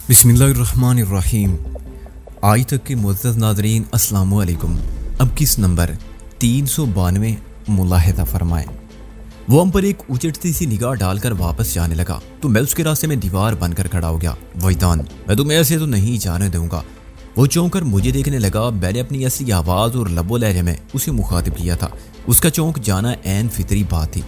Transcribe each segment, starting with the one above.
बिस्मिल्लाहिर्रहमानिर्रहीम। आज तक के मुअज़्ज़ज़ नाज़रीन अस्सलामु अलैकुम। अब किस नंबर 392 मुलाहिज़ा फरमाएं। वो हम पर एक उचटती सी निगाह डालकर वापस जाने लगा तो मैं उसके रास्ते में दीवार बनकर खड़ा हो गया। वैदान, मैं तुम्हें ऐसे तो नहीं जाने दूंगा। वो चौंक कर मुझे देखने लगा। मैंने अपनी असली आवाज़ और लबो लहजे में उसे मुखातिब किया था। उसका चौंक जाना ऐन फितरी बात थी।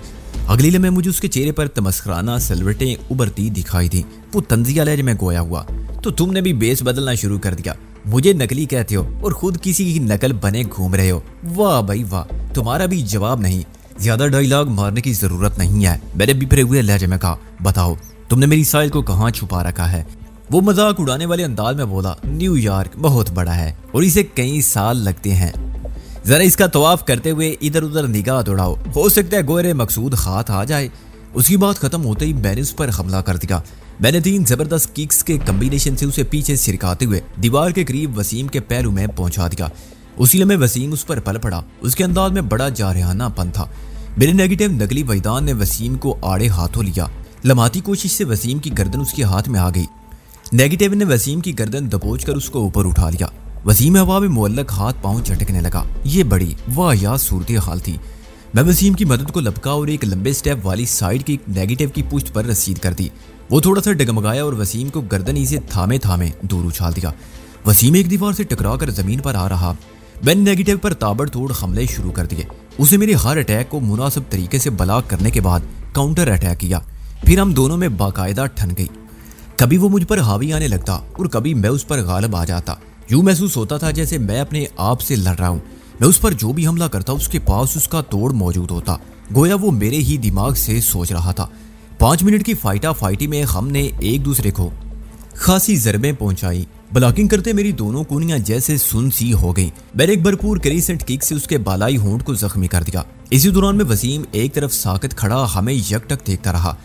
अगली लम्हे मुझे उसके चेहरे पर तमस्खराना सलवटें उभरती दिखाई थी। वो तंजिया लहजे में गोया हुआ, तो तुमने भी बेस बदलना शुरू कर दिया। मुझे नकली कहते हो और खुद किसी की नकल बने घूम रहे हो। वाह भाई वाह, तुम्हारा भी जवाब नहीं। ज्यादा डायलॉग मारने की जरूरत नहीं है। मैंने बिफरे हुए लहजे में कहा, बताओ तुमने मेरी साइल को कहाँ छुपा रखा है। वो मजाक उड़ाने वाले अंदाज में बोला, न्यूयॉर्क बहुत बड़ा है और इसे कई साल लगते हैं। जरा इसका तवाफ करते हुए इधर उधर निगाह दौड़ाओ, हो सकता है गोरे मकसूद हाथ आ जाए। उसकी बात खत्म होते ही मैंने उस पर हमला कर दिया। मैंने 3 जबरदस्त किक्स के कम्बिनेशन से उसे पीछे सिरकाते हुए दीवार के करीब वसीम के पैरों में पहुंचा दिया। उसी लम्हे वसीम उस पर पल पड़ा। उसके अंदाज में बड़ा जारहानापन था। मेरे नेगेटिव नकली वैदान ने वसीम को आड़े हाथों लिया। लम्हाती कोशिश से वसीम की गर्दन उसके हाथ में आ गई। नेगेटिव ने वसीम की गर्दन दबोच कर उसको ऊपर उठा लिया। वसीम हवा में मुअल्लक हाथ पांव झटकने लगा। ये बड़ी वाहियात सूरत हाल थी। मैं वसीम की मदद को लपका और एक लंबे स्टेप वाली साइड की नेगेटिव की पुश्त पर रसीद कर दी। वो थोड़ा सा डगमगाया और वसीम को गर्दन से थामे थामे दूर उछाल दिया। वसीम एक दीवार से टकरा कर जमीन पर आ रहा। मैंने नेगेटिव पर ताबड़तोड़ हमले शुरू कर दिए। उसे मेरे हर अटैक को मुनासिब तरीके से ब्लॉक करने के बाद काउंटर अटैक किया। फिर हम दोनों में बाकायदा ठन गई। कभी वो मुझ पर हावी आने लगता और कभी मैं उस पर गालिब आ जाता। यूं महसूस होता था जैसे मैं अपने आप से लड़ रहा हूं। मैं उस पर जो भी हमला करता उसके पास उसका तोड़ मौजूद होता। गोया वो मेरे ही दिमाग से सोच रहा था। 5 मिनट की फाइटा फाइटी में हमने एक दूसरे को खासी ज़रबें पहुंचाई। ब्लॉकिंग करते मेरी दोनों कूनियां जैसे सुन सी हो गई। मैंने एक भरपूर क्रीसेंट किक से उसके बालाई होंठ को जख्मी कर दिया। इसी दौरान में वसीम एक तरफ साकत खड़ा हमें यकटक देखता रहा।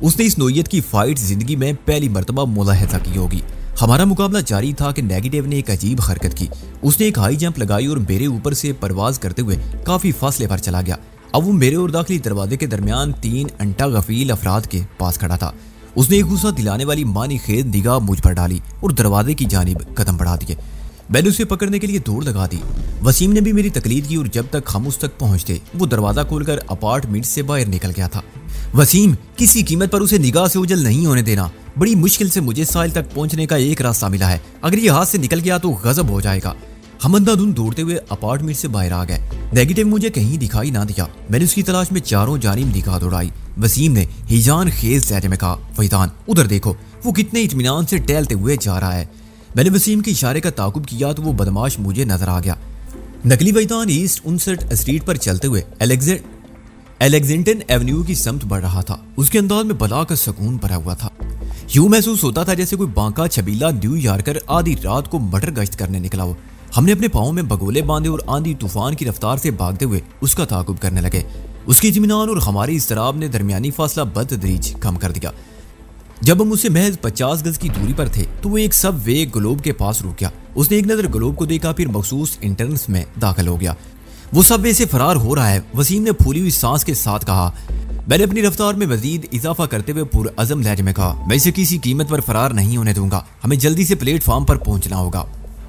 उसने इस नोयत की फाइट जिंदगी में पहली मरतबा मुलाहिजा की होगी। हमारा मुकाबला जारी था कि नेगेटिव ने एक अजीब हरकत की। उसने एक हाई जंप लगाई और मेरे ऊपर से परवाज करते हुए काफी फासले पर चला गया। अब वो मेरे और दाखिली दरवाजे के दरमियान 3 अंटा गफील अफराद के पास खड़ा था। उसने एक गुस्सा दिलाने वाली मानी खेद निगाह मुझ पर डाली और दरवाजे की जानिब कदम बढ़ा दिए। मैंने उसे पकड़ने के लिए दौड़ लगा दी। वसीम ने भी मेरी तकलीद की और जब तक हम उस तक पहुंचते वो दरवाजा खोलकर अपार्टमेंट से बाहर निकल गया था। वसीम, किसी कीमत पर उसे निगाह से ओझल नहीं होने देना। बड़ी मुश्किल से मुझे साहिल तक पहुंचने का एक रास्ता मिला है। अगर ये हाथ से निकल गया तो गजब हो जाएगा। हम अंधाधुंध दौड़ते हुए अपार्टमेंट से बाहर आ गए। नेगेटिव मुझे कहीं दिखाई ना दिया। मैंने उसकी तलाश में चारों जानिब निगाह दौड़ाई। वसीम ने हिजान खेज लहजे में कहा, फैजान उधर देखो, वो कितने इत्मीनान से टहलते हुए जा रहा है। मैंने वसीम के इशारे का ताकुब किया तो वो बदमाश मुझे नजर आ गया। नकली वैदान ईस्ट 59 स्ट्रीट पर चलते हुए एलेक्जेंटन एवेन्यू की समत बढ़ रहा था। उसके अंदाज में बला का सुकून भरा हुआ था। यूं महसूस होता था जैसे कोई बांका छबीला न्यूयॉर्कर आधी रात को मटर गश्त करने निकला हो। हमने अपने पाँव में बगोले बांधे और आंधी तूफान की रफ्तार से भागते हुए उसका ताकुब करने लगे। उसकी इत्मीनान और हमारी इस्तराब ने दरमियानी फासला बतदरीज कम कर दिया। जब हम उससे महज 50 गज की दूरी पर थे तो वो एक सब वे ग्लोब के पास रुक गया। उसने एक नजर ग्लोब को देखा, फिर मखसूस इंटरनेट में दाखिल हो गया। वो सब वे से फरार हो रहा है, वसीम ने फूली हुई सांस के साथ कहा। मैंने अपनी रफ्तार में मजीद इजाफा करते हुए पुरअज़म लहजे में कहा, मैं इसे किसी कीमत पर फरार नहीं होने दूंगा। हमें जल्दी से प्लेटफॉर्म पर पहुंचना होगा।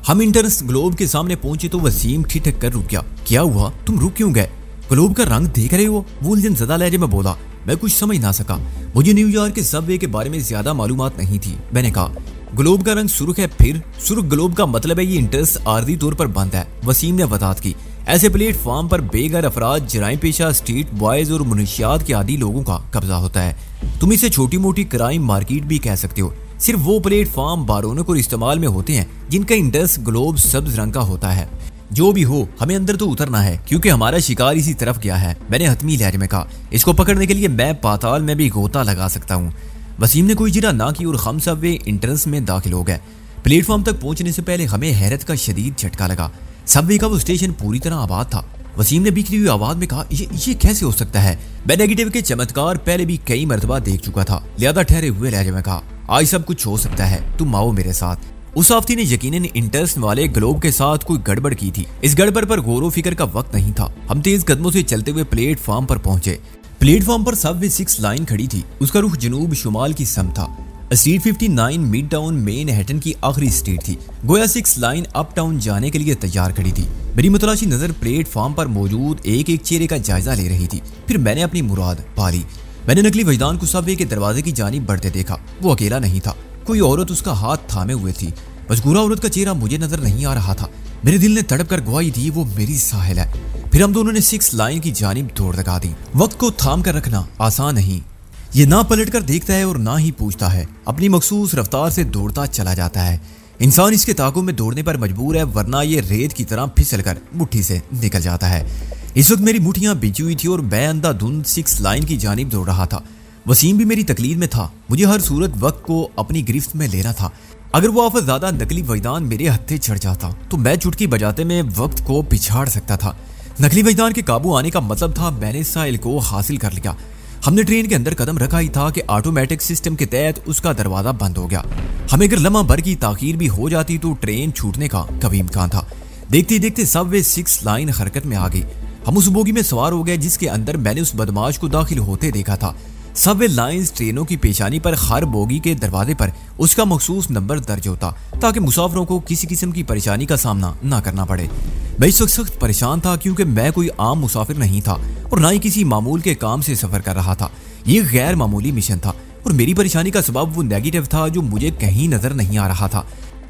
हम इंटरनेट ग्लोब के सामने पहुंचे तो वसीम ठिठक कर रुक गया। क्या हुआ, तुम रुक क्यों गए? ग्लोब का रंग देख रहे हो? वो उलझन ज़दा लहजे में बोला। मैं कुछ समझ ना सका। मुझे न्यूयॉर्क के सबवे के बारे में ज्यादा मालूमात नहीं थी। मैंने कहा, ग्लोब का रंग सुर्ख है। फिर सुर्ख ग्लोब का मतलब है ये इंटरेस्ट आर्जी तौर पर बंद है। वसीम ने वजाहत की। ऐसे प्लेटफॉर्म पर बेघर अफराद, जराइम पेशा, स्ट्रीट बॉयज और मुनशियात के आदि लोगों का कब्जा होता है। तुम इसे छोटी मोटी क्राइम मार्केट भी कह सकते हो। सिर्फ वो प्लेटफॉर्म बारोनक और इस्तेमाल में होते हैं जिनका इंटरेस्ट ग्लोब सब्ज रंग का होता है। जो भी हो, हमें अंदर तो उतरना है क्योंकि हमारा शिकार इसी तरफ गया है। मैंने हतमी लहजे में कहा, इसको पकड़ने के लिए मैं पाताल में भी गोता लगा सकता हूँ। वसीम ने कोई जिरा ना की और हम सब वे इंटरेंस में दाखिल हो गए। प्लेटफॉर्म तक पहुंचने से पहले हमें हैरत का शदीद झटका लगा। सबवे का वो स्टेशन पूरी तरह आबाद था। वसीम ने बिखरी हुई आवाज में कहा, ये कैसे हो सकता है? मैं नेगेटिव के चमत्कार पहले भी कई मरतबा देख चुका था। लिहाजा ठहरे हुए लहजे में कहा, आज सब कुछ हो सकता है, तुम आओ मेरे साथ। उस आफती ने यकीनन इंटरेस्ट वाले ग्लोब के साथ कोई गड़बड़ की थी। इस गड़बड़ पर गौर व फिक्र का वक्त नहीं था। हम तेज कदमों से चलते हुए प्लेटफॉर्म पर पहुंचे। प्लेटफॉर्म पर सबवे 6 लाइन खड़ी थी। उसका रुख जनूब शुमाल की सम था। स्ट्रीट 59 मिड टाउन मैनहट्टन की आखिरी स्ट्रीट थी। गोया 6 लाइन अप टाउन जाने के लिए तैयार खड़ी थी। मेरी मुतलाशी नजर प्लेटफॉर्म पर मौजूद एक एक चेहरे का जायजा ले रही थी। फिर मैंने अपनी मुराद पा ली। मैंने नकली वजदान को सबवे के दरवाजे की जानिब बढ़ते देखा। वो अकेला नहीं था, कोई औरत उसका हाथ थामे हुए थी। मजकूरा औरत का चेहरा मुझे नजर नहीं आ रहा था। मेरे दिल ने तड़प कर गवाही दी वो मेरी साहिल है। फिर हम दोनों ने 6 लाइन की जानिब दौड़ लगा दी। वक्त को थाम कर रखना आसान नहीं। ये ना पलट कर देखता है और ना ही पूछता है, अपनी मखसूस रफ्तार से दौड़ता चला जाता है। इंसान इसके ताक़ुब में दौड़ने पर मजबूर है, वरना ये रेत की तरह फिसल कर मुट्ठी से निकल जाता है। इस वक्त मेरी मुठ्ठियां बिछी हुई थी और मैं अंधाधुंध 6 लाइन की जानिब दौड़ रहा था। वसीम भी मेरी तकलीद में था। मुझे हर सूरत वक्त को अपनी गिरफ्त में लेना था। अगर वो आफत ज्यादा नकली वजदान मेरे हत्थे चढ़ जाता तो मैं चुटकी बजाते में वक्त को पिछाड़ सकता था। नकली वजदान के काबू आने का मतलब था मैंने साहिल को हासिल कर लिया। हमने ट्रेन के अंदर कदम रखा ही था कि ऑटोमेटिक सिस्टम के तहत उसका दरवाजा बंद हो गया। हमें अगर लम्हा भर की ताखीर भी हो जाती तो ट्रेन छूटने का कभी इम्कान था। देखते ही देखते सब वे 6 लाइन हरकत में आ गई। हम उस बोगी में सवार हो गए जिसके अंदर मैंने उस बदमाश को दाखिल होते देखा था। सबवे लाइंस ट्रेनों की पेशानी पर हर बोगी के दरवाजे पर उसका मखसूस नंबर दर्ज होता ताकि मुसाफिरों को किसी किस्म की परेशानी का सामना ना करना पड़े। मैं इस वक्त सख्त परेशान था क्योंकि मैं कोई आम मुसाफिर नहीं था और ना ही किसी मामूल के काम से सफर कर रहा था। ये गैर मामूली मिशन था और मेरी परेशानी का सबब वो नेगेटिव था जो मुझे कहीं नजर नहीं आ रहा था।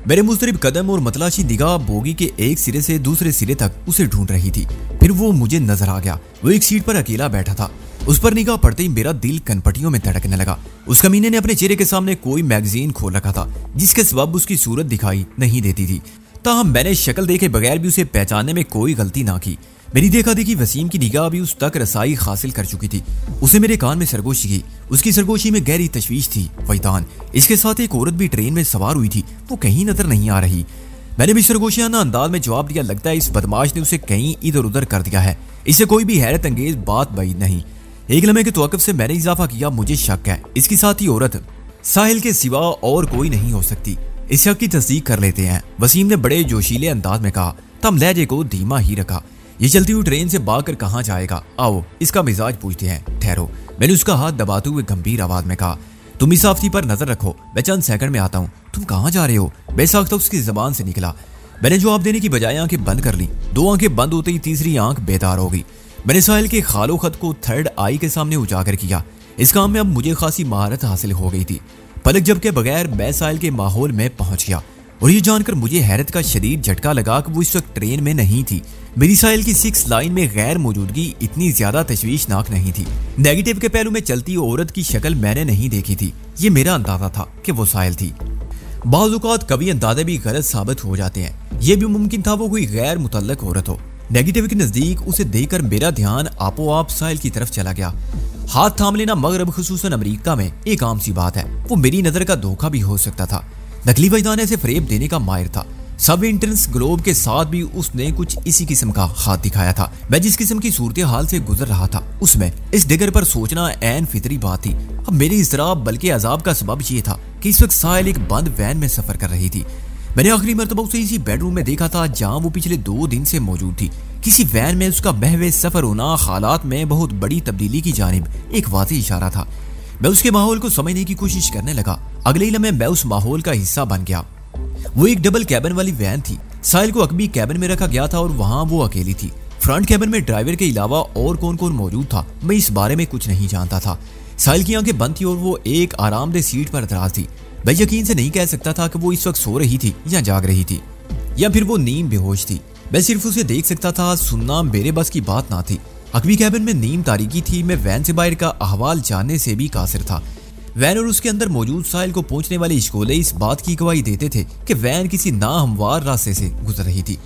मेरे मुस्तरिब कदम और मतलाशी निगाह बोगी के एक सिरे से दूसरे सिरे तक उसे ढूंढ रही थी। फिर वो मुझे नजर आ गया। वो एक सीट पर अकेला बैठा था। उस पर निगाह पड़ते ही मेरा दिल कनपटियों में धड़कने लगा। उस कमीने ने अपने चेहरे के सामने कोई मैगजीन खोल रखा था जिसके सबब उसकी सूरत दिखाई नहीं देती थी। ताहम मैंने शक्ल देखे बगैर भी उसे पहचानने में कोई गलती ना की। मेरी देखा देखी वसीम की निगाह भी उस तक रसाई हासिल कर चुकी थी। उसे मेरे कान में सरगोशी की। उसकी सरगोशी में गहरी तशवीश थी। वजदान, इसके साथ एक औरत भी ट्रेन में सवार हुई थी, वो कहीं नजर नहीं आ रही। मैंने भी सरगोशियाना अंदाज में जवाब दिया, लगता है इस बदमाश ने उसे कहीं इधर उधर कर दिया है। इससे कोई भी हैरत अंगेज बात बाईद नहीं। एक लम्हे के तवक्कुफ से मैंने इजाफा किया, मुझे शक है इसकी साथी औरत साहिल के सिवा और कोई नहीं हो सकती। इस शक की तस्दीक कर लेते हैं, वसीम ने बड़े जोशीले अंदाज में कहा। तब लहजे को धीमा ही रखा। ये चलती हुई ट्रेन से भागकर कहाँ जाएगा, आओ इसका मिजाज पूछते हैं। ठहरो, मैंने उसका हाथ दबाते हुए गंभीर आवाज में कहा। तुम इस साफ्ती पर नजर रखो, मैं चंद सेकंड में आता हूँ। तुम कहाँ जा रहे हो? बेसाख्ता उसकी जबान से निकला। मैंने जवाब देने की बजाय आंखें बंद कर ली। 2 आंखें बंद होते ही तीसरी आंख बेदार हो गई। मैंने साहिल के खालो खत को थर्ड आई के सामने उजागर किया। इस काम में अब मुझे खासी महारत हासिल हो गई थी। पलक झपके बगैर मैं साहिल के माहौल में पहुंच गया और ये जानकर मुझे हैरत का शदीद झटका लगा कि वो इस वक्त ट्रेन में नहीं थी। मेरी साहिल की 6 लाइन में गैर मौजूदगी इतनी ज्यादा तशवीशनाक नहीं थी। नेगेटिव के पहलू में चलती औरत की शक्ल मैंने नहीं देखी थी। ये मेरा अंदाजा था कि वो साहिल थी। बाज़ औक़ात कभी अंदाजे भी गलत साबित हो जाते हैं। ये भी मुमकिन था वो कोई गैर मुतल्लक औरत हो। नेगेटिव के नजदीक उसे देखकर मेरा ध्यान आपो आप साहिल की तरफ चला गया। हाथ थाम लेना मगरब खुसूसन अमेरिका में एक आम सी बात है। वो मेरी नजर का धोखा भी हो सकता था। नकली वजदान ऐसे फरेब देने का माहिर था। सब इंट्रेंस ग्लोब के साथ भी उसने कुछ इसी किस्म का हाथ दिखाया था। मैं जिस किस्म की सूरत हाल से गुजर रहा था उसमें इस डिगर पर सोचना ऐन फितरी बात थी। अब मेरी इज़राब बल्कि अजाब का सबब ये था कि इस वक्त साहिल एक बंद वैन में सफर कर रही थी। मैंने आखिरी मरतबा उसे इसी बेडरूम में देखा था जहां वो पिछले 2 दिन से मौजूद थी। किसी वैन में उसका महवे सफर होना हालात में बहुत बड़ी तब्दीली की जानिब एक वाज़ेह इशारा था। मैं उसके माहौल को समझने की कोशिश करने लगा। अगले ही लम्हे मैं उस माहौल का हिस्सा बन गया। वो एक डबल कैबिन वाली वैन थी। साहिल को अकबी कैबिन में रखा गया था और वहां वो अकेली थी। फ्रंट कैबिन में ड्राइवर के अलावा और कौन कौन मौजूद था मैं इस बारे में कुछ नहीं जानता था। साहिल की आंखें बंद थी और वो एक आरामदेह सीट पर दराज थी। मैं यकीन से नहीं कह सकता था कि वो इस वक्त सो रही थी या जाग रही थी या फिर वो नीम बेहोश थी। मैं सिर्फ उसे देख सकता था, सुनना मेरे बस की बात ना थी। अकबी कैबिन में नीम तारीकी थी। मैं वैन से बाहर का अहवाल जानने से भी कासिर था। वैन और उसके अंदर मौजूद साहिल को पहुंचने वाले इश्कोले इस बात की गवाही देते थे कि वैन किसी नाहमवार रास्ते से गुजर रही थी।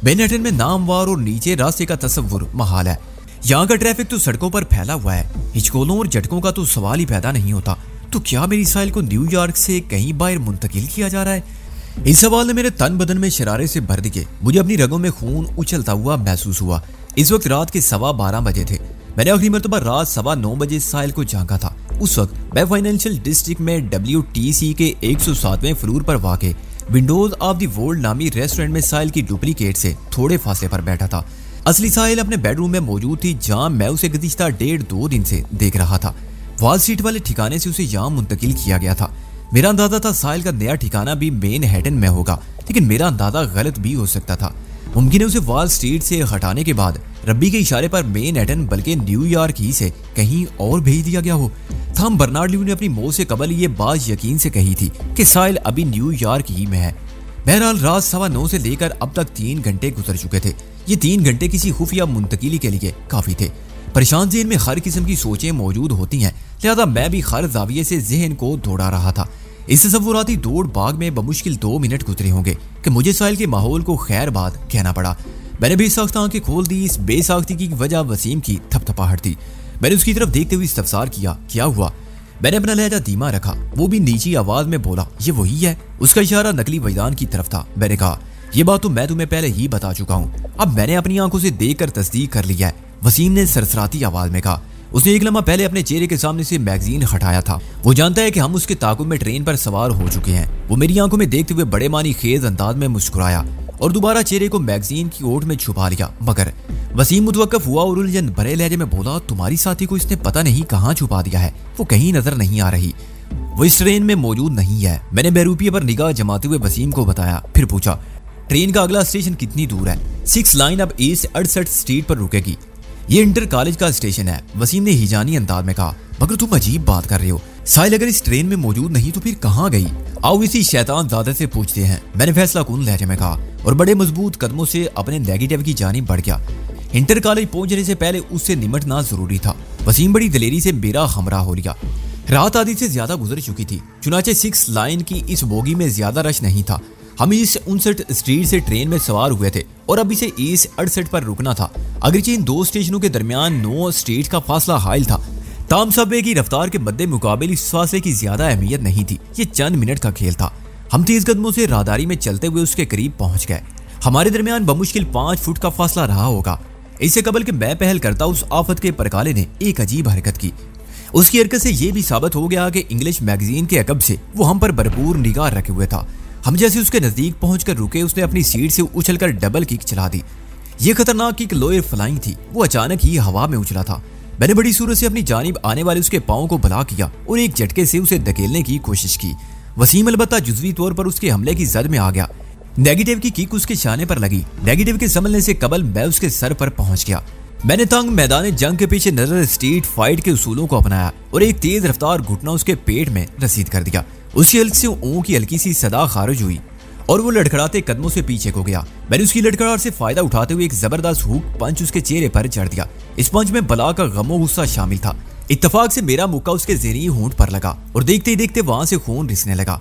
मैनहट्टन में नाहमवार और नीचे रास्ते का तसव्वुर महाल है। यहाँ का ट्रैफिक तो सड़कों पर फैला हुआ है। हिचकोलों और झटकों का तो सवाल ही पैदा नहीं होता। तो क्या मेरी साहिल को न्यूयॉर्क से कहीं बाहर मुंतकिल किया जा रहा है? इस सवाल ने मेरे तन बदन में शरारे से भर दिए। मुझे अपनी रगों में खून उछलता हुआ महसूस हुआ। इस वक्त रात के 12:15 बजे थे। मैंने आखिरी मरतबा रात 9:15 बजे साहिल को जागा था। उस वक्त मैं फाइनेंशियल डिस्ट्रिक्ट में WTC के 107वें फ्लोर पर वाक़े विंडोज ऑफ द वर्ल्ड नामी रेस्टोरेंट में साहिल की डुप्लीकेट से थोड़े फासले पर बैठा था। असली साहिल अपने बेडरूम में मौजूद थी जहां मैं उसे गुज़िश्ता 1.5-2 दिन से देख रहा था। वॉल स्ट्रीट वाले ठिकाने से उसे यहाँ मुंतकिल किया गया था। मेरा अंदाजा था साहिल का नया ठिकाना भी मैनहट्टन में होगा, लेकिन मेरा अंदाजा गलत भी हो सकता था। मुमकिन है उसे वॉल स्ट्रीट से हटाने के बाद रब्बी के इशारे पर मैनहट्टन बल्कि न्यूयॉर्क ही से कहीं और भेज दिया गया हो। थॉम बर्नार्ड ल्यू ने अपनी मौत से कबल ये बात यकीन से कही थी कि साहिल अभी न्यूयॉर्क ही में है। बहरहाल रात 9:15 से लेकर अब तक 3 घंटे गुजर चुके थे। ये 3 घंटे किसी खुफिया मुंतकिली के लिए काफी थे। परेशान ज़हन में हर किस्म की सोचें मौजूद होती हैं, लिहाजा मैं भी हर जाविये से जहन को दौड़ा रहा था। इस तसव्वुराती दौड़ भाग में बमुश्किल 2 मिनट गुजरे होंगे कि मुझे साहिल के माहौल को खैर बात कहना पड़ा। मैंने बेसाख्त आंखें खोल दी। इस बेसाख्ती की वजह वसीम की थपथपाहट थी। मैंने उसकी तरफ देखते हुए इस्तफसार किया, क्या हुआ? मैंने अपना लहजा धीमा रखा। वो भी नीची आवाज में बोला, ये वही है। उसका इशारा नकली वजदान की तरफ था। मैंने कहा, यह बात तो मैं तुम्हें पहले ही बता चुका हूँ, अब मैंने अपनी आंखों से देखकर तस्दीक कर लिया है। वसीम ने सरसराती आवाज में कहा। उसने एक लम्हा पहले अपने चेहरे के सामने से मैगजीन हटाया था। वो जानता है कि हम उसके ताकुब में ट्रेन पर सवार हो चुके हैं। वो मेरी आंखों में देखते हुए बड़े मानी खेज अंदाज में मुस्कुराया और दोबारा चेहरे को मैगजीन की ओट में छुपा लिया। मगर वसीम मुतवक्कफ हुआ और उलझन भरे लहजे में बोला, तुम्हारी साथी को इसने पता नहीं कहाँ छुपा दिया है, वो कहीं नजर नहीं आ रही, वो इस ट्रेन में मौजूद नहीं है। मैंने बहरूपिये पर निगाह जमाते हुए वसीम को बताया, फिर पूछा, ट्रेन का अगला स्टेशन कितनी दूर है? 6 लाइन अब ईस्ट 68 स्ट्रीट पर रुकेगी। ये इंटर कॉलेज का स्टेशन है। वसीम ने हिजानी अंदाज में कहा, मगर तुम अजीब बात कर रहे हो। साहिल अगर इस ट्रेन में मौजूद नहीं तो फिर कहाँ गई? आओ इसी शैतान ज़ादे से पूछते हैं, मैंने फैसला कुन लहजे में कहा और बड़े मजबूत कदमों से अपने नेगेटिव की जानिब बढ़ गया। इंटर कॉलेज पहुंचने से पहले उससे निमटना जरूरी था। वसीम बड़ी दिलेरी से मेरा हमरा हो लिया। रात आधी से ज्यादा गुजर चुकी थी, चुनाचे 6 लाइन की इस बोगी में ज्यादा रश नहीं था। हम इस 59 स्ट्रीट से ट्रेन में सवार हुए थे और अब इसे ईस्ट 68 पर रुकना था। अगरचे इन 2 स्टेशनों के दरमियान 9 स्ट्रीट का फासला हाइल था, ताम सबवे की रफ्तार के मद्दे मुकाबले इस फासले की ज्यादा अहमियत नहीं थी। ये चंद मिनट का खेल था। हम तेज कदमों से राहदारी में चलते हुए उसके करीब पहुंच गए। हमारे दरमियान बमुश्किल 5 फुट का फासला रहा होगा। इससे कबल कि मैं पहल करता उस आफत के परकाले ने एक अजीब हरकत की। उसकी हरकत से यह भी साबित हो गया कि इंग्लिश मैगजीन के अकब से वो हम पर भरपूर निगाह रखे हुए था। हम जैसे उसके नजदीक पहुंचकर रुके, उसने अपनी सीट से उछलकर डबल किक चला दी। ये खतरनाक किक लोअर फ्लाइंग थी। वो अचानक ही हवा में उछला था। मैंने बड़ी सूरत से अपनी जानिब आने वाले उसके पांव को भला किया और एक झटके से उसे धकेलने की कोशिश की। वसीम अलबत्ता जुज़वी तौर पर उसके हमले की जद में आ गया। नेगेटिव की किक उसके शाने पर लगी। नेगेटिव के संभलने से कबल मैं उसके सर पर पहुंच गया। मैंने तंग मैदान जंग के पीछे नजर स्ट्रीट फाइट के उसूलों को अपनाया और एक तेज रफ्तार घुटना उसके पेट में रसीद कर दिया। उसकी हल्क से ऊँ की हल्की सी सदा खारिज हुई और वो लड़खड़ाते कदमों से पीछे को गया। मैंने उसकी लड़खड़ाहट से फायदा उठाते हुए एक जबरदस्त हुक पंच उसके चेहरे पर जड़ दिया। इस पंच में बला का गमो गुस्सा शामिल था। इत्तफाक से मेरा मुक्का उसके ज़हनी होंठ पर लगा और देखते ही देखते वहां से खून रिसने लगा।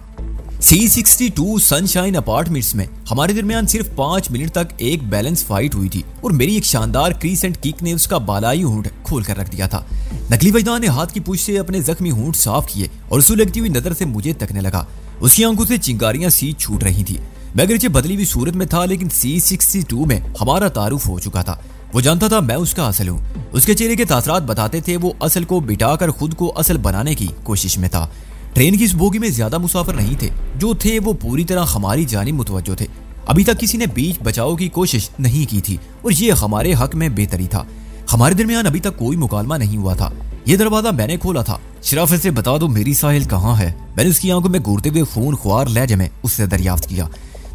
C62 सनशाइन अपार्टमेंट्स में हमारे दरमियान सिर्फ 5 मिनट तक एक बैलेंस फाइट हुई थी और मेरी एक शानदार क्रीसेंट किक ने उसका बालाई होंठ खोल कर रख दिया था। नकली वजदान ने हाथ की पूंछ से अपने जख्मी होंठ साफ किए और सुलगती हुई नजर से मुझे तकने लगा। उसकी आंखों से चिंगारियां सी छूट रही थी। मैं अगरचे बदली हुई सूरत में था, लेकिन C62 में हमारा तारुफ हो चुका था। वो जानता था मैं उसका असल हूँ। उसके चेहरे के तासरात बताते थे वो असल को बिठाकर खुद को असल बनाने की कोशिश में था। ट्रेन की इस बोगी में ज्यादा मुसाफिर नहीं थे। जो थे वो पूरी तरह हमारी जानिब मुतवज्जो थे। अभी तक किसी ने बीच बचाव की कोशिश नहीं की थी और ये हमारे हक में बेहतरी था। हमारे दरमियान अभी तक कोई मुकालमा नहीं हुआ था। ये दरवाजा मैंने खोला था। शराफत से बता दो मेरी साहिल कहाँ है? मैंने उसकी आंखों में घूरते हुए खून ख्वार लहजे में उससे दरियाफ्त किया।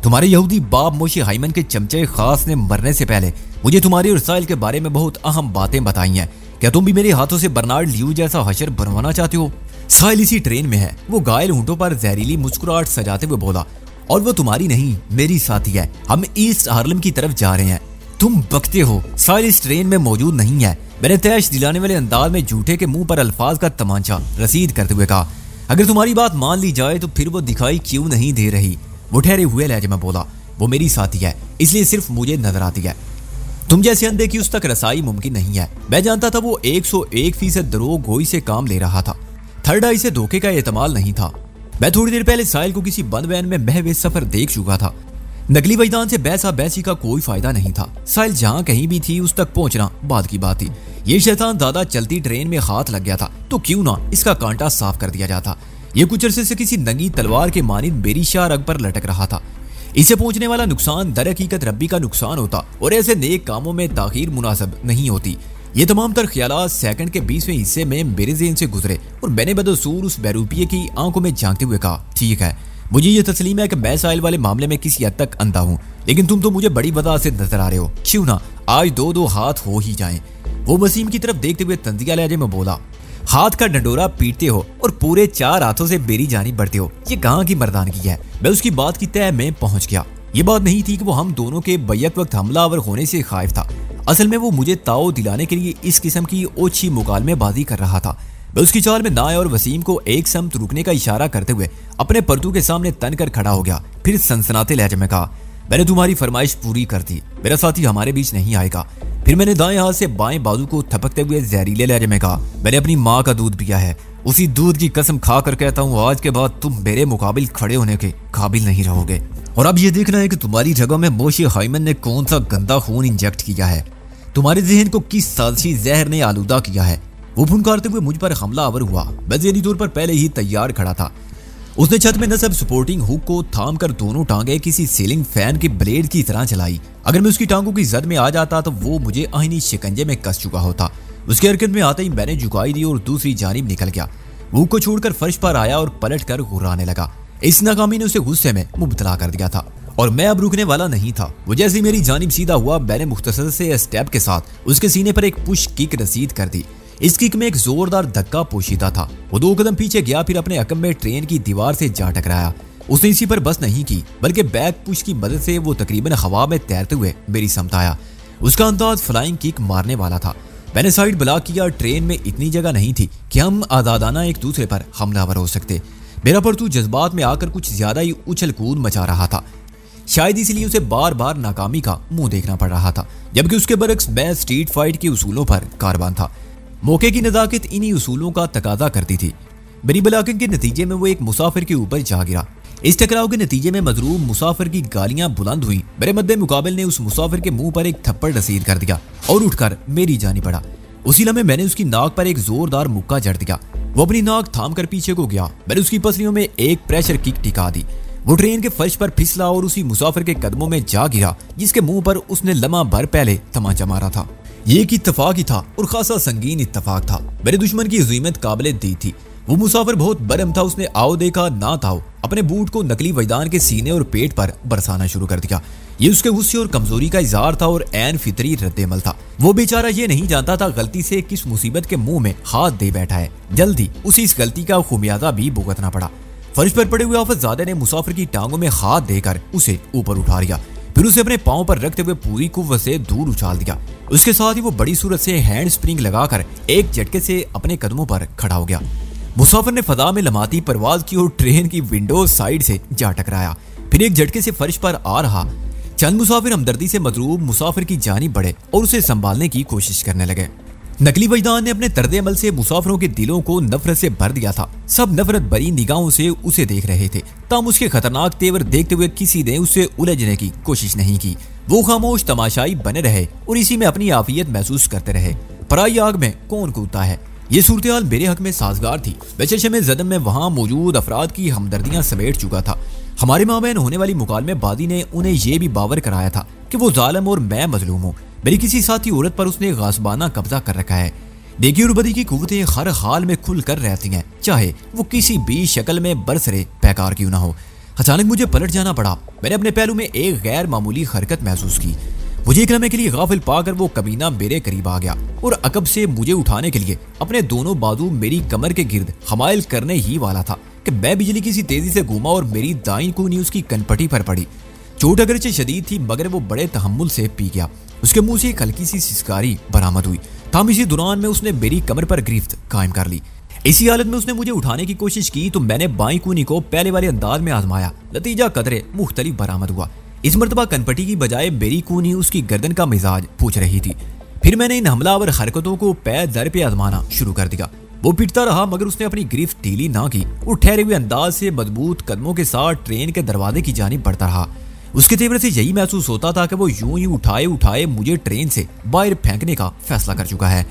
तुम्हारे यहूदी बाप मोशी हाइमन के चमचे खास ने मरने से पहले मुझे तुम्हारी और साहिल के बारे में बहुत अहम बातें बताई हैं। क्या तुम भी मेरे हाथों से बर्नार्ड ल्यू जैसा हशर बनवाना चाहते हो? साहिल इसी ट्रेन में है। वो घायल होंठों पर जहरीली मुस्कुराहट सजाते हुए बोला, और वो तुम्हारी नहीं मेरी साथी है। हम ईस्ट हार्लम की तरफ जा रहे हैं। तुम बकते हो, साहिल इस ट्रेन में मौजूद नहीं है। मैंने तैश दिलाने वाले अंदाज में झूठे के मुंह पर अल्फाज का तमांचा रसीद करते हुए कहा, अगर तुम्हारी बात मान ली जाए तो फिर वो दिखाई क्यों नहीं दे रही? वो ठहरे हुए लहजे में बोला, वो मेरी साथी है इसलिए सिर्फ मुझे नजर आती है। तुम जैसे अंधे की उस तक रसाई मुमकिन नहीं है। मैं जानता था वो 101% दरोग गोई से काम ले रहा था। थर्ड आई से धोखे का एहतमाल नहीं था। मैं थोड़ी देर पहले साहिल को किसी बंद वैन में महवे सफर देख चुका था। नकली वजदान से बहसा बहसी का कोई फायदा नहीं था। साहिल जहां कहीं भी थी उस तक पहुंचना बात की बात थी। ये शैतान ज्यादा चलती ट्रेन में हाथ लग गया था तो क्यों ना इसका कांटा साफ कर दिया जाता। ये कुछ अरसे से किसी नंगी तलवार के मानिंद मेरी शाह रग पर लटक रहा था। इसे पहुंचने वाला नुकसान दर हकीकत रब्बी का नुकसान होता और ऐसे नेक कामों में ताखीर मुनासिब नहीं होती। ये तमाम तर ख्यालात सेकंड के 20वें हिस्से में मेरे ज़हन से गुजरे और मैंने बदसूर उस बहरूपिये की आंखों में झांकते हुए कहा, ठीक है, मुझे ये तस्लीम है कि मैं साहिल वाले मामले में किसी हद तक अंधा हूँ, लेकिन तुम तो मुझे बड़ी वजह से नजर आ रहे हो, क्यों ना आज दो दो हाथ हो ही जाएं। वो वसीम की तरफ देखते हुए तंजिया लहजे में बोला, हाथ का डंडोरा पीटते हो और पूरे 4 हाथों से मेरी जानी बढ़ते हो, ये कहाँ की मर्दानगी है। मैं उसकी बात की तह में पहुंच गया। ये बात नहीं थी कि वो हम दोनों के बैक वक्त हमलावर होने से खाइफ था। असल में वो मुझे ताओ दिलाने के लिए इस किस्म की ओछी मुकालमेबाजी कर रहा था। मैं उसकी चाल में ना आया और वसीम को एक समत रुकने का इशारा करते हुए अपने परतू के सामने तन कर खड़ा हो गया। फिर सनसनाते लहजे में कहा, मैंने तुम्हारी फरमाइश पूरी कर दी, मेरा साथी हमारे बीच नहीं आएगा। फिर मैंने दाएं हाथ से बाएं बाजू को थपकते हुए जहरीले लहजे में कहा, मैंने अपनी माँ का दूध पिया है, उसी दूध की कसम खा कर कहता हूँ आज के बाद तुम मेरे मुकाबिल खड़े होने के काबिल नहीं रहोगे। और अब ये देखना है कि तुम्हारी जगह में मोशे हाइमन ने कौन सा गंदा खून इंजेक्ट किया है, तुम्हारे जहन को किस साजिशी जहर ने आलूदा किया है। वो फुनकारते हुए मुझ पर हमलावर हुआ। मैं ज़हनी तौर पर पहले ही तैयार खड़ा था। उसने छत में नस्ब सपोर्टिंग हुक को थाम कर दोनों टांगे किसी सीलिंग फैन के ब्लेड की तरह चलाई। अगर मैं उसकी टांगों की जद में आ जाता तो वो मुझे आईनी शिकंजे में कस चुका होता। उसके हरकत में आते ही मैंने झुकाई दी और दूसरी जानिब निकल गया। हुक को छोड़कर फर्श पर आया और पलट कर घुर्राने लगा। इस नाकामी ने उसे गुस्से में मुब्तला कर दिया था और मैं अब रुकने वाला नहीं था। वो जैसे मेरी जानिब सीधा हुआ, मैंने मुख्तसर से स्टेप के साथ उसके सीने पर एक पुश किक रसीद कर दी। इस किक में एक जोरदार धक्का पोशीदा था। वो 2 कदम पीछे गया, फिर अपने अकब में ट्रेन की दीवार से जा टकराया। उसने इसी पर बस नहीं की बल्कि बैक पुश की मदद से वो तकरीबन हवा में तैरते हुए मेरी समत आया। उसका अंदाज फ्लाइंग किक मारने वाला था। मैंने साइड ब्लॉक किया। ट्रेन में इतनी जगह नहीं थी कि हम आजादाना एक दूसरे पर हमलावर हो सकते। मेरा परतू जज्बात में आकर कुछ ज्यादा ही उछल कूद मचा रहा था। शायद इसलिए उसे बार बार नाकामी का मुंह देखना पड़ रहा था, जबकि उसके बरक्स मैं स्ट्रीट फाइट के उसूलों पर कारबान था। मौके की नजाकत इन्हीं उसूलों का तकाजा करती थी। मेरी ब्लॉकिंग के नतीजे में वो एक मुसाफिर के ऊपर जा गिरा। इस टकराव के नतीजे में मजरूम मुसाफिर की गालियां बुलंद हुई। मेरे मद्दे मुकाबले ने उस मुसाफिर के मुंह पर एक थप्पड़ रसीद कर दिया और उठकर मेरी जानी पड़ा। उसी लम्हे मैंने उसकी नाक पर एक जोरदार मुक्का जड़ दिया। वो अपनी नाक थाम कर पीछे को गया। मैंने उसकी पसलियों में एक प्रेशर किक टिका दी। वो ट्रेन के फर्श पर फिसला और उसी मुसाफिर के कदमों में जा गिरा जिसके मुंह पर उसने लम्हा भर पहले तमाचा मारा था। ये एक इत्तफाक ही था और खासा संगीन इत्तफाक था। मेरे दुश्मन की ज़ीमत काबिले दी थी। वो मुसाफिर बहुत बरम था। उसने आओ देखा ना था अपने बूट को नकली वजदान के सीने और पेट पर बरसाना शुरू कर दिया। ये उसके गुस्से और कमजोरी का इजहार था और ऐन फितरी रद्देमल था। वो बेचारा ये नहीं जानता था गलती से किस मुसीबत के मुंह में हाथ दे बैठा है। जल्दी उसे इस गलती का खुमियाजा भी भुगतना पड़ा। फर्श पर पड़े हुए आफतजादे ने मुसाफिर की टांगों में हाथ देकर उसे ऊपर उठा लिया, फिर उसे अपने पांव पर रखते हुए पूरी कुव्वत से दूर उछाल दिया। उसके साथ ही वो बड़ी सूरत से हैंड स्प्रिंग लगाकर एक झटके से अपने कदमों पर खड़ा हो गया। मुसाफिर ने फजा में लमाती परवाज की और ट्रेन की विंडो साइड से जा टकराया, फिर एक झटके से फर्श पर आ रहा। चंद मुसाफिर हमदर्दी से मजरूब मुसाफिर की जानिब बढ़े और उसे संभालने की कोशिश करने लगे। नकली वजदान ने अपने तर्दे अमल से मुसाफिरों के दिलों को नफरत से भर दिया था। सब नफरत भरी निगाहों से उसे देख रहे थे। ताम उसके खतरनाक तेवर देखते हुए किसी ने उसे उलझने की कोशिश नहीं की। वो खामोश तमाशाई बने रहे और इसी में अपनी आफियत महसूस करते रहे। पराई आग में कौन कूदता है। ये सूरत हाल मेरे हक में साजगार थी। बेचशमे ज़दम में वहाँ मौजूद अफराद की हमदर्दियाँ समेट चुका था। हमारे माबैन होने वाली मुकालमेबाजी ने उन्हें यह भी बावर कराया था कि वो जालिम और मैं मजलूम हूँ। मेरी किसी साथी औरत पर उसने गासबाना कब्जा कर रखा है। नेकी और बदी की कुव्वतें हर हाल में खुल कर रहती हैं, चाहे वो किसी भी शक्ल में बरसरे पैकार क्यों ना हो। अचानक मुझे पलट जाना पड़ा। मैंने अपने पहलू में एक गैर मामूली हरकत महसूस की। मुझे एक लम्हे के लिए गाफिल पाकर वो कमीना मेरे करीब आ गया और अकब से मुझे उठाने के लिए अपने दोनों बाजू मेरी कमर के गिर्द हमायल करने ही वाला था कि मैं बिजली किसी तेजी से घूमा और मेरी दाईं कूनी उसकी कनपटी पर पड़ी। चोट अगरचे शदीद थी मगर वो बड़े तहम्मुल से पी गया। उसके मुंह से एक हल्की सी सिसकारी बरामद हुई। ताम इसी दौरान में उसने मेरी कमर पर गिरफ्त कायम कर ली। इसी हालत में उसने मुझे उठाने की कोशिश की तो मैंने बाईं कूनी को पहले वाले अंदाज में आजमाया। नतीजा कदरे मुख्तलिफ बरामद हुआ। इस मर्तबा कनपटी की बजाय मेरी कूनी उसकी गर्दन का मिजाज पूछ रही थी। फिर मैंने इन हमलावर हरकतों को पैर दर पे आजमाना शुरू कर दिया। वो पिटता रहा मगर उसने अपनी गिरफ्त ढीली ना की और ठहरे हुए अंदाज से मजबूत कदमों के साथ ट्रेन के दरवाजे की जानिब बढ़ता रहा। उसके तेवर से यही महसूस होता था कि वो यूं ही उठाए उठाए मुझे ट्रेन से बाहर फेंकने का फैसला कर चुका है।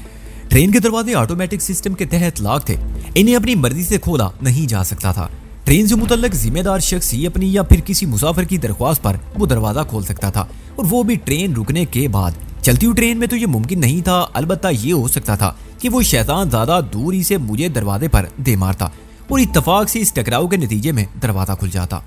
ट्रेन के दरवाजे ऑटोमेटिक सिस्टम के तहत लॉक थे। इन्हें अपनी मर्जी से खोला नहीं जा सकता था। ट्रेन से मुतल्लक जिम्मेदार शख्स ही अपनी या फिर किसी मुसाफिर की दरख्वास्त पर वो दरवाजा खोल सकता था और वो भी ट्रेन रुकने के बाद। चलती हुई ट्रेन में तो ये मुमकिन नहीं था, अलबत्ता ये हो सकता था कि वो शैतान ज्यादा दूरी से मुझे दरवाजे पर दे मारता और इत्तफाक से इस टकराव के नतीजे में दरवाजा खुल जाता।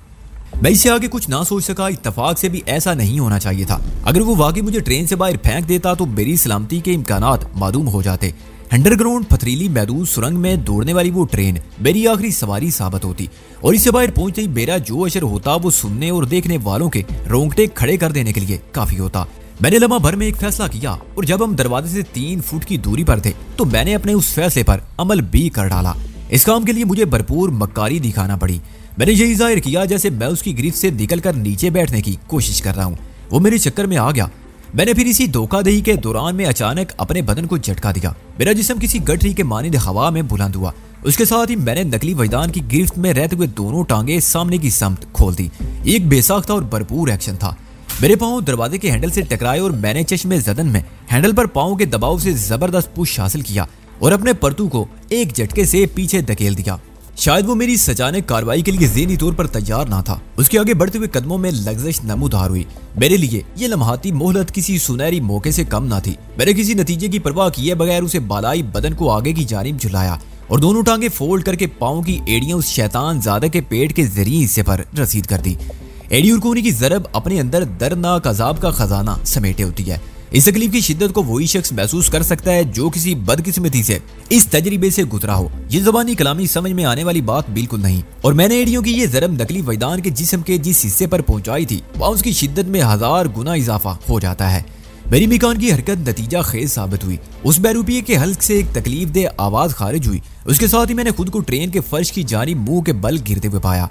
मैं इससे आगे कुछ ना सोच सका। इत्तफाक से भी ऐसा नहीं होना चाहिए था। अगर वो वाकई मुझे ट्रेन से बाहर फेंक देता तो मेरी सलामती के इम्कानात मालूम हो जाते। अंडरग्राउंड पथरीली महदूद सुरंग में दौड़ने वाली वो ट्रेन मेरी आखिरी सवारी साबित होती और इससे बाहर पहुंचते ही मेरा जो असर होता वो सुनने और देखने वालों के रोंगटे खड़े कर देने के लिए काफी होता। मैंने लम्हा भर में एक फैसला किया और जब हम दरवाजे से 3 फुट की दूरी पर थे तो मैंने अपने उस फैसले पर अमल भी कर डाला। इस काम के लिए मुझे भरपूर मक्कारी दिखाना पड़ी। मैंने यही जाहिर किया जैसे मैं उसकी गिरफ्त से निकलकर नीचे बैठने की कोशिश कर रहा हूँ। वो मेरे चक्कर में आ गया। मैंने फिर इसी धोखाधड़ी के दौरान में अचानक अपने बदन को झटका दिया। मेरा जिस्म किसी गठरी के मानिंद हवा में बुलंद हुआ। उसके साथ ही मैंने नकली वजदान की गिरफ्त में रहते हुए दोनों टांगे सामने की समत खोल दी। एक बेसाख्ता और भरपूर एक्शन था। मेरे पांव दरवाजे के हैंडल से टकराए और मैंने चश्मे ज़दन में हैंडल पर पांव के दबाव से जबरदस्त पुश हासिल किया और अपने परतू को एक झटके से पीछे धकेल दिया। शायद वो मेरी इस अचानक कार्रवाई के लिए ज़हनी तौर पर तैयार ना था। उसके आगे बढ़ते हुए कदमों में लग्जश नमूदार हुई। मेरे लिए ये लम्हाती मोहलत किसी सुनहरी मौके से कम ना थी। मैंने किसी नतीजे की परवाह किए बगैर उसे बालाई बदन को आगे की जानिब झुलाया और दोनों टांगे फोल्ड करके पाँव की एड़ियां उस शैतान ज़ादा के पेट के जरिए हिस्से पर रसीद कर दी। एड़ी उरकूनी की ज़रब अपने अंदर दर्दनाक अजाब का खजाना समेटे होती है। इस तकलीफ की शिद्दत को वही शख्स महसूस कर सकता है जो किसी बदकिस्मती से इस तजर्बे से गुजरा हो। ये ज़बानी कलामी समझ में आने वाली बात बिल्कुल नहीं। और मैंने एड़ियों की ये ज़रब नकली वजदान के जिस्म के जिस हिस्से पर पहुंचाई थी वहाँ उसकी शिद्दत में 1000 गुना इजाफा हो जाता है। मेरी मिकान की हरकत नतीजा खेज साबित हुई। उस बैरूपिये के हल्क से एक तकलीफ दे आवाज खारिज हुई। उसके साथ ही मैंने खुद को ट्रेन के फर्श की जानिब मुंह के बल गिरते हुए पाया।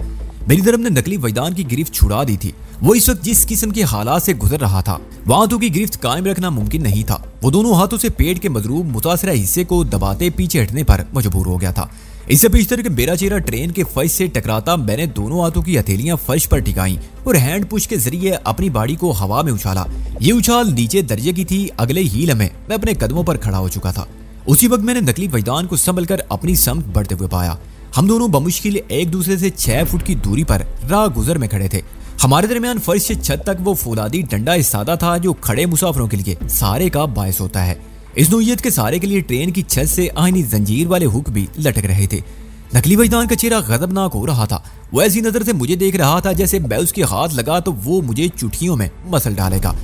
मेरी तरफ ने नकली वजदान की गिरफ्त छुड़ा दी थी। वो इस वक्त जिस किस्म के हालात से गुजर रहा था वहां तो की गिरफ्त कायम रखना मुमकिन नहीं था। वो दोनों हाथों से पेट के मजरूब मुतासरा हिस्से को दबाते पीछे हटने पर मजबूर हो गया था। इससे पेशतर के मेरा चेहरा ट्रेन के फर्श से टकराता मैंने दोनों हाथों की हथेलियां फर्श पर टिकाई और हैंड पुश के जरिए अपनी बाड़ी को हवा में उछाला। ये उछाल नीचे दर्जे की थी। अगले ही लम्हे मैं अपने कदमों पर खड़ा हो चुका था। उसी वक्त मैंने नकली वजदान को संभल कर अपनी समत बढ़ते हुए पाया। हम दोनों बमुश्किल एक दूसरे से 6 फुट की दूरी पर राह गुजर में खड़े थे। हमारे दरमियान फर्श से छत तक वो फौलादी डंडा सादा था जो खड़े मुसाफिरों के लिए सहारे का बायस होता है। इस नोयत के सहारे के लिए ट्रेन की छत से आईनी जंजीर वाले हुक भी लटक रहे थे। नकली वजदान का चेहरा गजबनाक हो रहा था। वो ऐसी नजर से मुझे देख रहा था जैसे मैं उसके हाथ लगा तो वो मुझे चुटकियों में मसल डालेगा।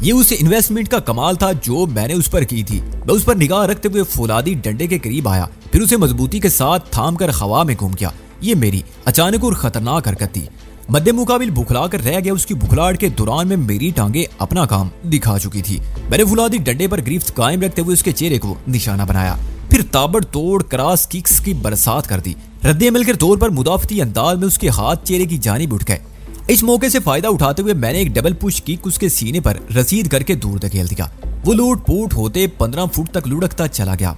ये उस इन्वेस्टमेंट का कमाल था जो मैंने उस पर की थी। मैं उस पर निगाह रखते हुए फौलादी डंडे के करीब आया, फिर उसे मजबूती के साथ थाम कर हवा में घूम गया। ये मेरी अचानक और खतरनाक हरकत थी। मद्दे मुकाबिल बुखला कर रह गया। उसकी बुखलाहट के दौरान में मेरी टांगे अपना काम दिखा चुकी थी। मैंने फौलादी डंडे पर गिरफ्त कायम रखते हुए उसके चेहरे को निशाना बनाया, फिर ताबड़तोड़ क्रॉस किक्स की बरसात कर दी। रद्द-ए-अमल के तौर पर मुदाफती अंदाज में उसके हाथ चेहरे की जानिब उठ गए। इस मौके से फायदा उठाते हुए मैंने एक डबल पुश किक उसके सीने पर रसीद करके दूर धकेल दिया। वो लूट पूट होते 15 फुट तक लुढ़कता चला गया।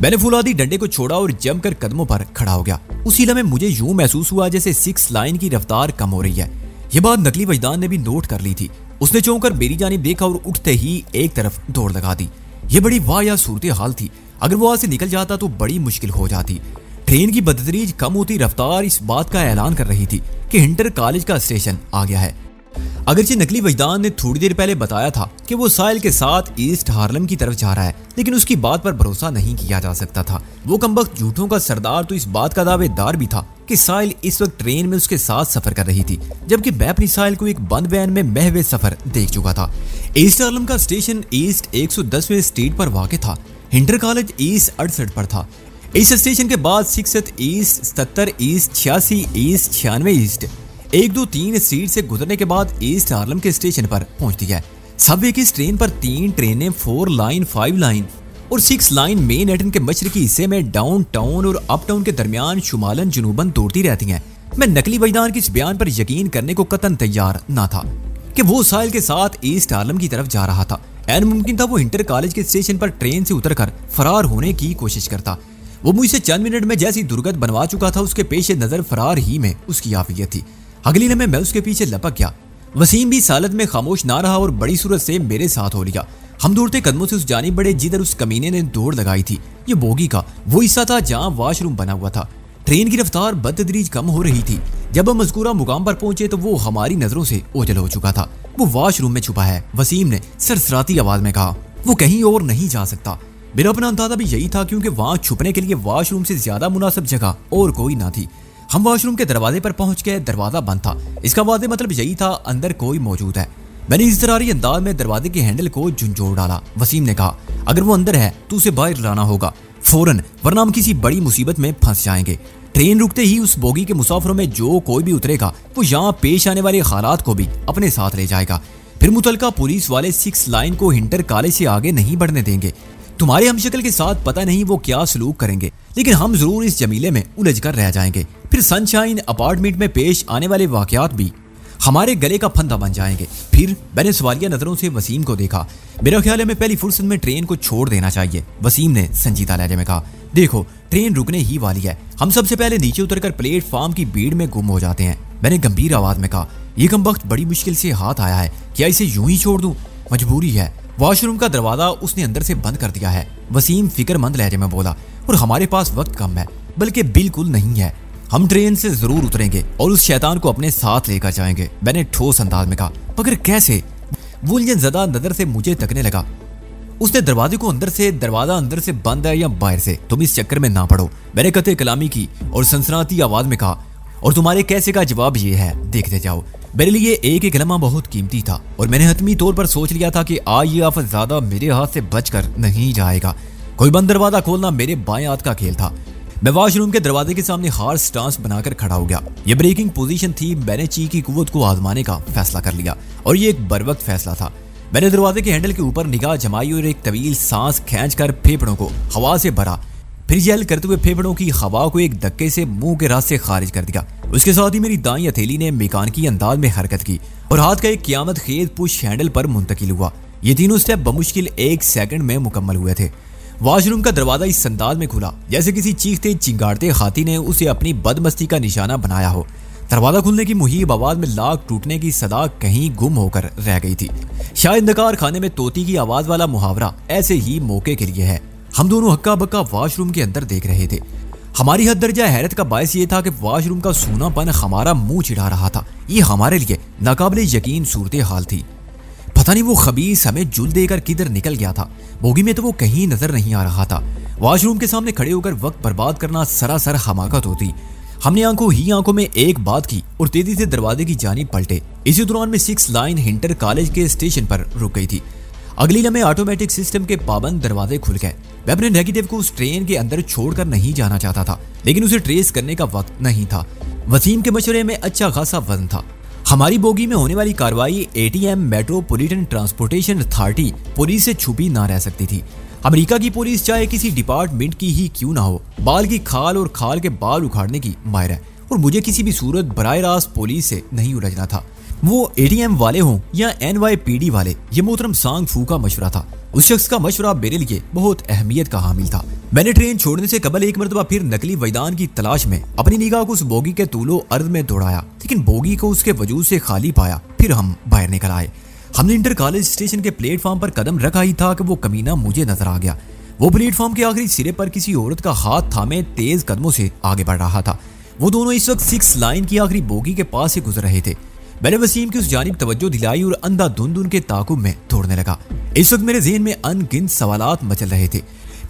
मैंने फौलादी डंडे को छोड़ा और जमकर कदमों पर खड़ा हो गया। उसी लम्हे मुझे यूं महसूस हुआ जैसे 6 लाइन की रफ्तार कम हो रही है। ये बात नकली वजदान ने भी नोट कर ली थी। उसने चौंक कर मेरी जानिब देखा और उठते ही एक तरफ दौड़ लगा दी। ये बड़ी वाहियात सूरत हाल थी। अगर वो वहां से निकल जाता तो बड़ी मुश्किल हो जाती। ट्रेन की बदतरीज कम होती रफ्तार इस बात का ऐलान कर रही थी कि हिंटर कॉलेज का स्टेशन आ गया है। अगरचे नकली वजदान ने थोड़ी देर पहले बताया था कि वो साहिल के साथ ईस्ट हार्लम की तरफ जा रहा है, लेकिन उसकी बात पर भरोसा नहीं किया जा सकता था। वो कमबख्त झूठों का सरदार तो इस बात का दावेदार भी था कि साहिल इस वक्त ट्रेन में उसके साथ सफर कर रही थी, जबकि मैं अपनी साहिल को एक बंद वैन में महवे सफर देख चुका था। ईस्ट हार्लम का स्टेशन ईस्ट 110वें स्ट्रीट पर वाक़ था। हिंटर कॉलेज ईस्ट 68 पर था। इस स्टेशन के बाद 67 east, 77 east, 86 east, 96 east 1, 2, 3 street से गुजरने के बाद ईस्ट हार्लम के स्टेशन पर पहुंचती है। सबवे की इस ट्रेन पर 3 ट्रेनें 4 लाइन, 5 लाइन और 6 लाइन मेनहट्टन के मशरकी हिस्से में डाउन टाउन और अप टाउन के दरमियान शुमालन जुनूबन दौड़ती रहती हैं। मैं नकली वजदान के इस बयान पर यकीन करने को कतन तैयार ना था कि वो साहिल के साथ ईस्ट हार्लम की तरफ जा रहा था। ऐन मुमकिन था वो इंटर कॉलेज के स्टेशन पर ट्रेन से उतरकर फरार होने की कोशिश करता। वो मुझसे चंद मिनट में जैसी दुर्गत बनवा चुका था उसके पेश नजर फरार ही में उसकी आफियत थी। अगली लम्हे मैं उसके पीछे लपक गया। वसीम भी सालत में खामोश ना रहा और बड़ी सूरत से मेरे साथ हो लिया। हम दौड़ते कदमों से उस जानिब बढ़े जिधर उस कमीने ने दौड़ लगाई थी। ये बोगी का वो हिस्सा था जहाँ वॉशरूम बना हुआ था। ट्रेन की रफ्तार बदतदरीज कम हो रही थी। जब हम मज़कूरा मुकाम पर पहुंचे तो वो हमारी नजरों से ओझल हो चुका था। वो वॉशरूम में छुपा है, वसीम ने सरसराती आवाज में कहा। वो कहीं और नहीं जा सकता। मेरा अपना अंदाजा भी यही था, क्योंकि वहां छुपने के लिए वॉशरूम से ज्यादा मुनासिब जगह और कोई ना थी। हम वॉशरूम के दरवाजे पर पहुंच गए। दरवाजा बंद था। इसका वादे मतलब यही था अंदर कोई मौजूद है। मैंने इज़्तिरारी अंदाज में दरवाजे के हैंडल को झुंझोड़ डाला। वसीम ने कहा, अगर वो अंदर है तो उसे बाहर लाना होगा फौरन, वरना हम किसी बड़ी मुसीबत में फंस जाएंगे। ट्रेन रुकते ही उस बोगी के मुसाफिरों में जो कोई भी उतरेगा वो यहाँ पेश आने वाले हालात को भी अपने साथ ले जाएगा। फिर मुतलका पुलिस वाले 6 लाइन को हिंटर कॉलेज से आगे नहीं बढ़ने देंगे। तुम्हारे हमशक्ल के साथ पता नहीं वो क्या सलूक करेंगे, लेकिन हम जरूर इस जमीले में उलझ कर रह जाएंगे। फिर सनशाइन अपार्टमेंट में पेश आने वाले वाकयात भी हमारे गले का फंदा बन जाएंगे। फिर मैंने सवालिया नजरों से वसीम को देखा। मेरा ख्याल है हमें पहली फुर्सत में ट्रेन को छोड़ देना चाहिए। वसीम ने संजीदा लहजे में कहा, देखो ट्रेन रुकने ही वाली है, हम सबसे पहले नीचे उतरकर प्लेटफॉर्म की भीड़ में गुम हो जाते हैं। मैंने गंभीर आवाज में कहा, ये कमबख्त बड़ी मुश्किल से हाथ आया है, क्या इसे यूं ही छोड़ दूं? मजबूरी है। वॉशरूम का दरवाजा उसने अंदर से बंद कर दिया है। वसीम फिक्रमंद लहजे में बोला, और हमारे पास वक्त कम है, बल्कि बिल्कुल नहीं है। हम ट्रेन से जरूर उतरेंगे और उस शैतान को अपने साथ लेकर जाएंगे। मैंने ठोस अंदाज में कहा, मगर कैसे? वो उलझन ज़दा नजर से मुझे तकने लगा। उसने दरवाजे को दरवाजा अंदर से बंद है या बाहर से, तुम इस चक्कर में ना पड़ो। मैंने कते कलामी की और सनसनाती आवाज में कहा, और तुम्हारे कैसे का जवाब ये है, देखते जाओ। मेरे लिए एक एक लम्हा बहुत कीमती था और मैंने हतमी तौर पर सोच लिया था कि आज ये आफत ज्यादा मेरे हाथ से बचकर नहीं जाएगा। कोई बंद दरवाजा खोलना मेरे बाएं हाथ का खेल था। मैं वॉशरूम के दरवाजे के सामने हार्ड स्टांस बनाकर खड़ा हो गया। ये ब्रेकिंग पोजीशन थी। मैंने ची की कुव्वत को आजमाने का फैसला कर लिया और ये एक बरवक्त फैसला था। मैंने दरवाजे के हैंडल के ऊपर निगाह जमाई और एक तवील सांस खींचकर फेफड़ों को हवा से भरा। फिर जेल करते हुए फेफड़ों की हवा को एक धक्के से मुंह के रास्ते खारिज कर दिया। उसके साथ ही मेरी दाईं हथेली ने मेकानिकी अंदाज में हरकत की और हाथ का एक क़यामत खेज पुश हैंडल पर मुंतकिल हुआ। ये तीनों स्टेप बमुश्किल 1 सेकंड में मुकम्मल हुए थे। वॉशरूम का दरवाजा इस अंदाज में खुला जैसे किसी चीखते चिंगाड़ते हाथी ने उसे अपनी बदमस्ती का निशाना बनाया हो। दरवाजा खुलने की मुहीब आवाज में लाख टूटने की सदा कहीं गुम होकर रह गई थी। शायद नकार खाने में तोती की आवाज वाला मुहावरा ऐसे ही मौके के लिए है। हम दोनों हक्का बक्का वॉशरूम के अंदर देख रहे थे। हमारी हद दर्जा हैरत का बायस ये था कि वॉशरूम का सूनापन हमारा मुंह चिढ़ा रहा था। ये हमारे लिए नाकाबिले यकीन सूरत हाल थी। पता नहीं वो खबीस हमें जुल देकर किधर निकल गया था। बोगी में तो वो कहीं नजर नहीं आ रहा था। वॉशरूम के सामने खड़े होकर वक्त बर्बाद करना सरासर हमाकत होती। हमने आंखों में एक बात की और तेजी से दरवाजे की जानिब पलटे। इसी दौरान में 6 लाइन हिंटर कॉलेज के स्टेशन पर रुक गई थी। अगली लम्हे ऑटोमेटिक सिस्टम के पाबंद दरवाजे खुल गए। मैं अपने नेगेटिव को उस ट्रेन के अंदर छोड़कर नहीं जाना चाहता था, लेकिन उसे ट्रेस करने का वक्त नहीं था। वसीम के मशवरे में अच्छा खासा वजन था। हमारी बोगी में होने वाली कार्रवाई ATM metropolitan transportation authority police से छुपी ना रह सकती थी। अमेरिका की पुलिस चाहे किसी डिपार्टमेंट की ही क्यों ना हो, बाल की खाल और खाल के बाल उखाड़ने की माहिर है और मुझे किसी भी सूरत बराह रास्त पुलिस से नहीं उलझना था। वो ATM वाले हों या NYPD वाले, ये मोहतरम सांग फू का मशवरा था। उस शख्स का मशवरा मेरे लिए बहुत अहमियत का हामिल था। मैंने ट्रेन छोड़ने से कबल एक मरतबा फिर नकली वैदान की तलाश में अपनी निगाह को उस बोगी के तूलो अर्द में दौड़ाया, लेकिन बोगी को उसके वजूद से खाली पाया। फिर हम बाहर निकल आए। हमने इंटर कॉलेज स्टेशन के प्लेटफॉर्म पर कदम रखा ही था कि वो कमीना मुझे नजर आ गया। वो प्लेटफॉर्म के आखिरी सिरे पर किसी औरत का हाथ थामे तेज कदमों से आगे बढ़ रहा था। वो दोनों इस वक्त 6 लाइन की आखिरी बोगी के पास से गुजर रहे थे। मैंने वसीम की उस जानिब तवज्जो दिलाई और अंधाधुंध उनके ताकुब में दौड़ने लगा। इस वक्त मेरे ज़हन में अनगिनत सवालात मचल रहे थे।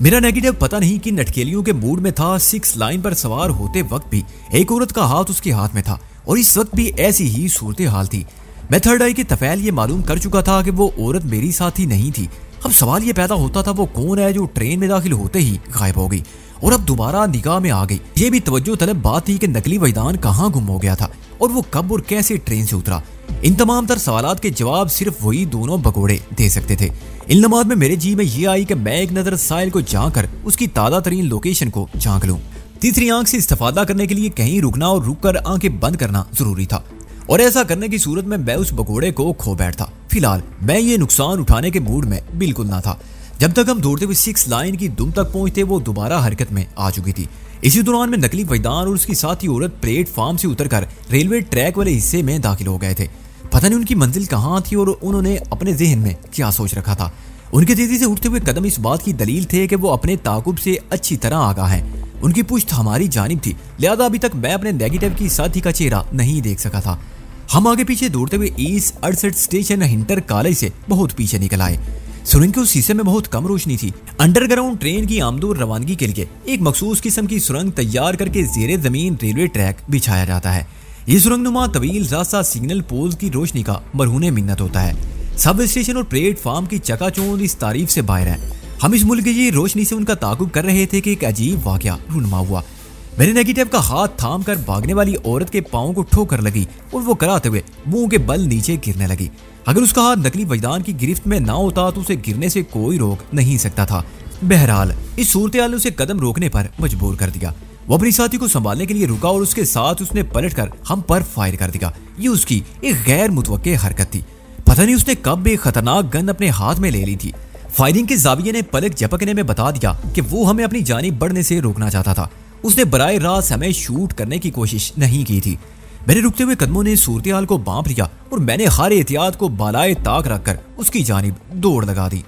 मेरा नेगेटिव पता नहीं कि नटखेलियों के मूड में था। 6 लाइन पर सवार होते वक्त भी एक औरत का हाथ उसके हाथ में था और इस वक्त भी ऐसी ही सूरत हाल थी। मैं थर्ड आई के तफैल ये मालूम कर चुका था कि वो औरत मेरी साथी नहीं थी। अब सवाल ये पैदा होता था वो कौन है जो ट्रेन में दाखिल होते ही गायब हो गई और अब दोबारा निगाह में आ गई। ये भी तवज्जो तलब बात थी कि नकली वैदान कहाँ गुम हो गया था और वो कब और कैसे ट्रेन से उतरा। इन तमाम तर सवालात के जवाब सिर्फ वही दोनों भगोड़े दे सकते थे। इन लम्हात में मेरे जी में ये आई कि मैं एक नजर साहिल को झांक कर उसकी ताज़ा तरीन लोकेशन को झांक लूं। तीसरी आंख से इस्तेफादा करने के लिए कहीं रुकना और रुक कर आंखें बंद करना जरूरी था और ऐसा करने की सूरत में मैं उस भगोड़े को खो बैठता। फिलहाल मैं ये नुकसान उठाने के मूड में बिल्कुल ना था। जब तक हम दौड़ते हुए 6 लाइन की दुम तक पहुंचते वो दोबारा हरकत में आ चुकी थी। इसी दौरान में नकली वैदान और उसकी साथी औरत प्लेटफॉर्म से उतरकर रेलवे ट्रैक वाले हिस्से में दाखिल हो गए थे। पता नहीं उनकी मंजिल कहाँ थी और उन्होंने अपने जहन में क्या सोच रखा था। उनके तेजी से उठते हुए कदम इस बात की दलील थे कि वो अपने ताकुब से अच्छी तरह आगाह हैं। उनकी पुश्त हमारी जानिब थी, लिहाजा अभी तक मैं अपने नेगेटिव की साथी का चेहरा नहीं देख सका था। हम आगे पीछे दौड़ते हुए ईस्ट 68 स्टेशन इंटर कॉलेज से बहुत पीछे निकल आए। सुरंग के उस हिस्से में बहुत कम रोशनी थी। अंडरग्राउंड ट्रेन की आमदो रवानगी के लिए एक मखसूस किस्म की सुरंग तैयार करके जेरे जमीन रेलवे ट्रैक बिछाया जाता है। ये सुरंगनुमा तवील रास्ता सिग्नल पोल की रोशनी का मरहूने मिन्नत होता है। सब स्टेशन और प्लेटफार्म की चकाचौंध इस तारीफ से बाहर है। हम इस मुल्क की रोशनी से उनका ताकुब कर रहे थे कि एक अजीब वाकया रूनुमा हुआ। मेरे नेगेटिव का हाथ थाम कर भागने वाली औरत के पांव को ठोकर लगी और वो कराते हुए मुंह के बल नीचे गिरने लगी। अगर उसका हाथ नकली वजदान की गिरफ्त में ना होता तो उसे गिरने से कोई रोक नहीं सकता था। बहरहाल इस सूरत-ए-हाल ने उसे कदम रोकने पर मजबूर कर दिया। वो अपनी साथी को संभालने के लिए रुका और उसके साथ उसने पलटकर हम पर फायर कर दिया। ये उसकी एक गैर मुतवक्के हरकत थी। पता नहीं उसने कब एक खतरनाक गन अपने हाथ में ले ली थी। फायरिंग के जाविये ने पलक झपकने में बता दिया कि वो हमें अपनी जानिब बढ़ने से रोकना चाहता था। उसने बराए रास्त हमें शूट करने की कोशिश नहीं की थी। मेरे रुकते हुए कदमों ने सूरत-ए-हाल को बांप लिया और मैंने हर एहतियात को बालाए ताक रखकर उसकी जानिब दौड़ लगा दी।